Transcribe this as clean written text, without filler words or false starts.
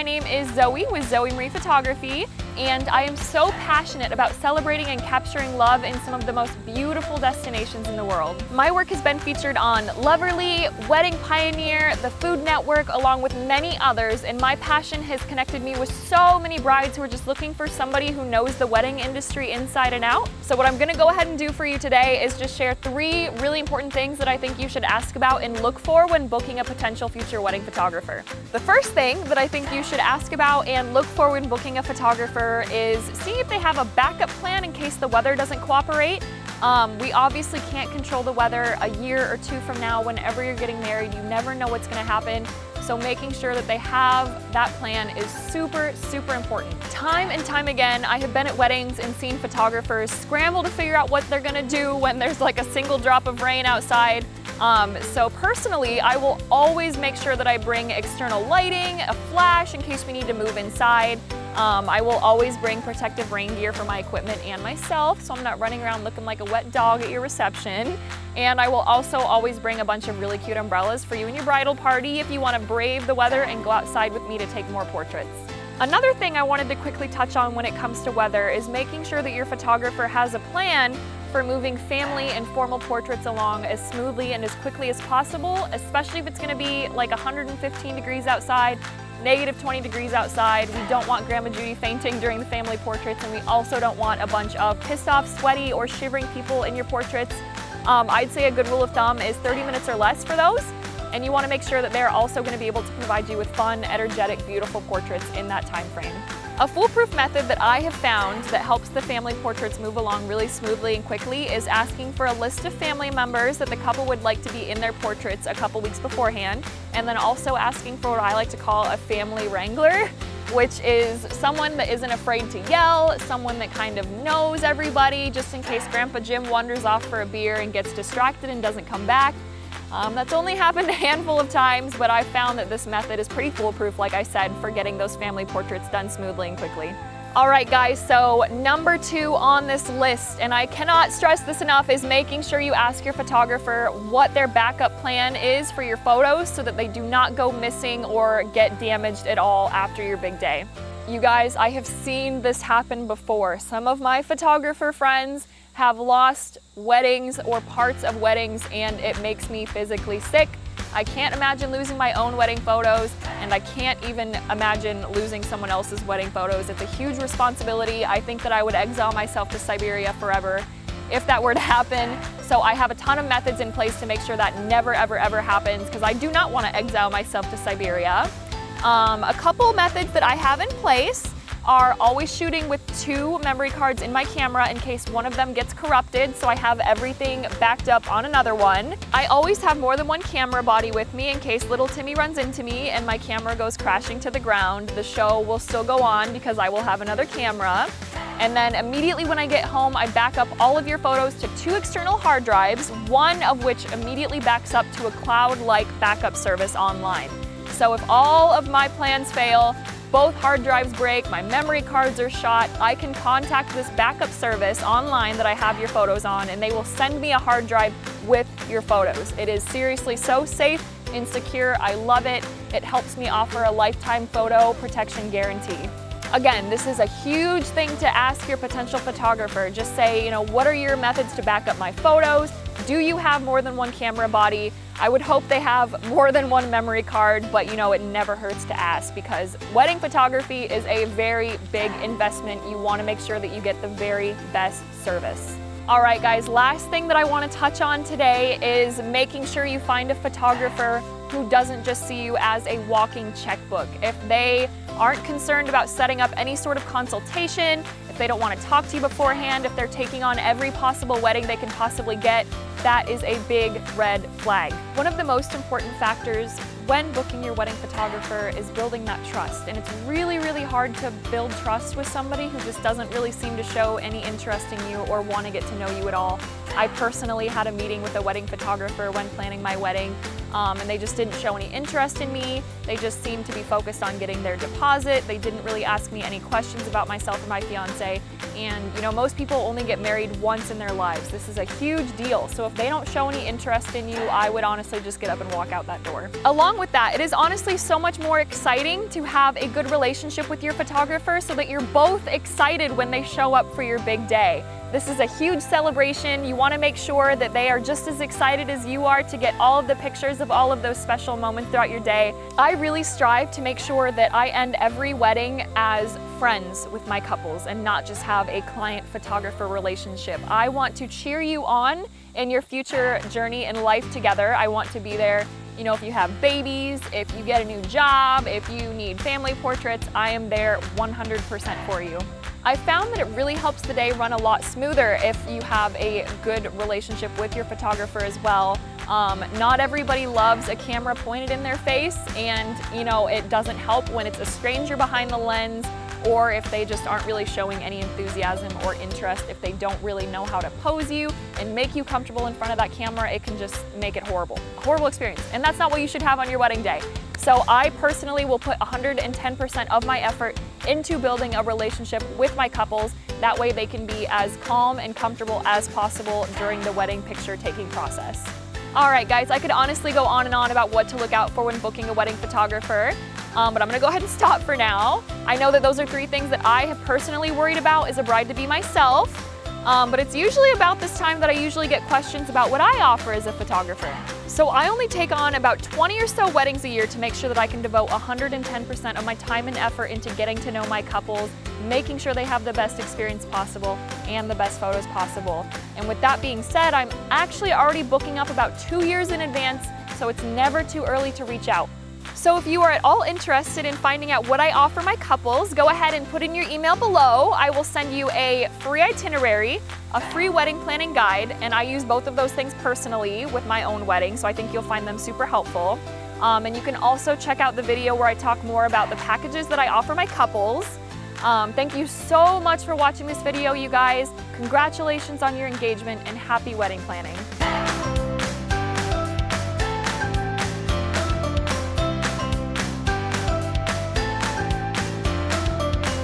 my name is Zoe with Zoey Marie Photography, and I am so passionate about celebrating and capturing love in some of the most beautiful destinations in the world. My work has been featured on Loverly, Wedding Pioneer, the Food Network, along with many others, and my passion has connected me with so many brides who are just looking for somebody who knows the wedding industry inside and out. So what I'm gonna go ahead and do for you today is just share 3 really important things that I think you should ask about and look for when booking a potential future wedding photographer. The first thing that I think you should ask about and look for when booking a photographer is see if they have a backup plan in case the weather doesn't cooperate. We obviously can't control the weather a year or 2 from now. Whenever you're getting married, you never know what's gonna happen. So making sure that they have that plan is super, super important. Time and time again, I have been at weddings and seen photographers scramble to figure out what they're gonna do when there's like a single drop of rain outside. So personally, I will always make sure that I bring external lighting, a flash in case we need to move inside. I will always bring protective rain gear for my equipment and myself, so I'm not running around looking like a wet dog at your reception. And I will also always bring a bunch of really cute umbrellas for you and your bridal party if you want to brave the weather and go outside with me to take more portraits. Another thing I wanted to quickly touch on when it comes to weather is making sure that your photographer has a plan for moving family and formal portraits along as smoothly and as quickly as possible, especially if it's going to be like 115 degrees outside, negative 20 degrees outside. We don't want Grandma Judy fainting during the family portraits, and we also don't want a bunch of pissed off, sweaty, or shivering people in your portraits. I'd say a good rule of thumb is 30 minutes or less for those, and you want to make sure that they're also going to be able to provide you with fun, energetic, beautiful portraits in that time frame. A foolproof method that I have found that helps the family portraits move along really smoothly and quickly is asking for a list of family members that the couple would like to be in their portraits a couple weeks beforehand, and then also asking for what I like to call a family wrangler, which is someone that isn't afraid to yell, someone that kind of knows everybody just in case Grandpa Jim wanders off for a beer and gets distracted and doesn't come back. That's only happened a handful of times, but I've found that this method is pretty foolproof, like I said, for getting those family portraits done smoothly and quickly. All right, guys, so number 2 on this list, and I cannot stress this enough, is making sure you ask your photographer what their backup plan is for your photos so that they do not go missing or get damaged at all after your big day. You guys, I have seen this happen before. Some of my photographer friends have lost weddings or parts of weddings, and it makes me physically sick. I can't imagine losing my own wedding photos, and I can't even imagine losing someone else's wedding photos. It's a huge responsibility. I think that I would exile myself to Siberia forever if that were to happen. So I have a ton of methods in place to make sure that never, ever, ever happens, because I do not want to exile myself to Siberia. A couple methods that I have in place are always shooting with 2 memory cards in my camera in case one of them gets corrupted, so I have everything backed up on another one. I always have more than one camera body with me in case little Timmy runs into me and my camera goes crashing to the ground. The show will still go on because I will have another camera. And then immediately when I get home, I back up all of your photos to 2 external hard drives, one of which immediately backs up to a cloud-like backup service online. So if all of my plans fail, both hard drives break, my memory cards are shot, I can contact this backup service online that I have your photos on, and they will send me a hard drive with your photos. It is seriously so safe and secure. I love it. It helps me offer a lifetime photo protection guarantee. Again, this is a huge thing to ask your potential photographer. Just say, what are your methods to back up my photos? Do you have more than one camera body? I would hope they have more than one memory card, but it never hurts to ask, because wedding photography is a very big investment. You want to make sure that you get the very best service. All right, guys, last thing that I want to touch on today is making sure you find a photographer who doesn't just see you as a walking checkbook. If they aren't concerned about setting up any sort of consultation, if they don't want to talk to you beforehand, if they're taking on every possible wedding they can possibly get, that is a big red flag. One of the most important factors when booking your wedding photographer is building that trust. And it's really, really hard to build trust with somebody who just doesn't really seem to show any interest in you or want to get to know you at all. I personally had a meeting with a wedding photographer when planning my wedding, and they just didn't show any interest in me. They just seemed to be focused on getting their deposit. They didn't really ask me any questions about myself or my fiance, and you know, most people only get married once in their lives. This is a huge deal. So if they don't show any interest in you, I would honestly just get up and walk out that door. Along with that, it is honestly so much more exciting to have a good relationship with your photographer so that you're both excited when they show up for your big day. This is a huge celebration. You want to make sure that they are just as excited as you are to get all of the pictures of all of those special moments throughout your day. I really strive to make sure that I end every wedding as friends with my couples and not just have a client-photographer relationship. I want to cheer you on in your future journey in life together. I want to be there. You know, if you have babies, if you get a new job, if you need family portraits, I am there 100% for you. I found that it really helps the day run a lot smoother if you have a good relationship with your photographer as well. Not everybody loves a camera pointed in their face, and you know, it doesn't help when it's a stranger behind the lens, or if they just aren't really showing any enthusiasm or interest. If they don't really know how to pose you and make you comfortable in front of that camera, it can just make it horrible. A horrible experience, and that's not what you should have on your wedding day. So I personally will put 110% of my effort into building a relationship with my couples. That way they can be as calm and comfortable as possible during the wedding picture taking process. All right, guys, I could honestly go on and on about what to look out for when booking a wedding photographer, but I'm gonna go ahead and stop for now. I know that those are 3 things that I have personally worried about as a bride-to-be myself, but it's usually about this time that I usually get questions about what I offer as a photographer. So I only take on about 20 or so weddings a year to make sure that I can devote 110% of my time and effort into getting to know my couples, making sure they have the best experience possible and the best photos possible. And with that being said, I'm actually already booking up about 2 years in advance, so it's never too early to reach out. So if you are at all interested in finding out what I offer my couples, go ahead and put in your email below. I will send you a free itinerary, a free wedding planning guide, and I use both of those things personally with my own wedding, so I think you'll find them super helpful. And you can also check out the video where I talk more about the packages that I offer my couples. Thank you so much for watching this video, you guys. Congratulations on your engagement and happy wedding planning.